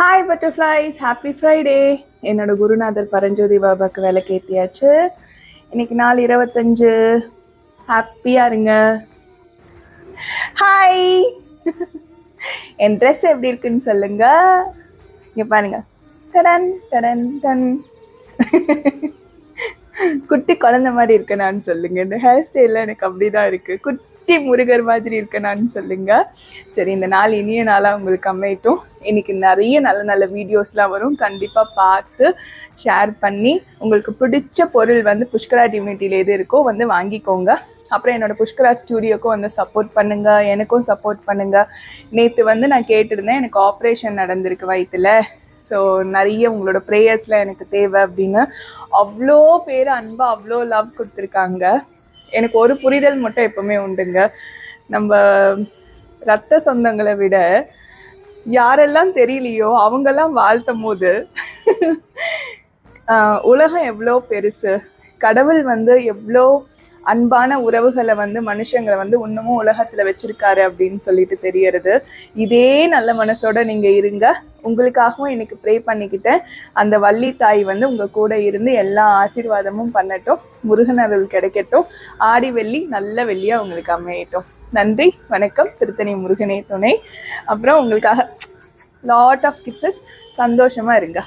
Hi butterflies, happy Friday. என்னோட குருநாதர் பரஞ்சோதி பாபாவுக்கு வேலை கேட்டியாச்சு. இன்னைக்கு நாள் 25. ஹாப்பியாக இருங்க. ஹாய், என் ட்ரெஸ் எப்படி இருக்குன்னு சொல்லுங்க. இங்கே பாருங்க, டடன் டடன் டன். குட்டி குழந்தை மாதிரி இருக்கேனான்னு சொல்லுங்க. இந்த ஹேர் ஸ்டைலில் எனக்கு அப்படிதான் இருக்கு. குட்டி முருகர் மாதிரி இருக்கேனான்னு சொல்லுங்க. சரி, இந்த நாள் இனிய நாளாக உங்களுக்கு அமையட்டும். இன்னைக்கு நிறைய நல்ல நல்ல வீடியோஸ்லாம் வரும். கண்டிப்பாக பார்த்து ஷேர் பண்ணி உங்களுக்கு பிடிச்ச பொருள் வந்து புஷ்கரா டிவினிட்டியில் எது இருக்கோ வந்து வாங்கிக்கோங்க. அப்புறம் என்னோட புஷ்கரா ஸ்டூடியோக்கும் வந்து சப்போர்ட் பண்ணுங்க, எனக்கும் சப்போர்ட் பண்ணுங்க. நேற்று வந்து நான் கேட்டிருந்தேன், எனக்கு ஆப்ரேஷன் நடந்திருக்கு வயிற்றுல. ஸோ நிறைய உங்களோட ப்ரேயர்ஸில் எனக்கு தேவை அப்படின்னு அவ்வளோ பேர் அன்பாக அவ்வளோ லவ் கொடுத்துருக்காங்க. எனக்கு ஒரு புரிதல் மட்டும் எப்பவுமே உண்டுங்க. நம்ம ரத்த சொந்தங்களை விட யாரெல்லாம் தெரியலையோ அவங்கெல்லாம் வாழ்த்தும் போது உலகம் எவ்வளோ பெருசு, கடவுள் வந்து எவ்வளோ அன்பான உறவுகளை வந்து மனுஷங்களை வந்து இன்னமும் உலகத்துல வச்சிருக்காரு அப்படின்னு சொல்லிட்டு தெரியறது. இதே நல்ல மனசோட நீங்க இருங்க. உங்களுக்காகவும் இன்னைக்கு ப்ரே பண்ணிக்கிட்டேன். அந்த வள்ளி தாய் வந்து உங்க கூட இருந்து எல்லா ஆசீர்வாதமும் பண்ணட்டும். முருகன் அருள் கிடைக்கட்டும். ஆடி வெள்ளி நல்ல வெள்ளியா உங்களுக்கு அமையட்டும். நன்றி, வணக்கம். திருத்தணி முருகனே துணை. அப்புறம் உங்களுக்காக லாட் ஆஃப் கிஸ்ஸஸ். சந்தோஷமா இருங்க.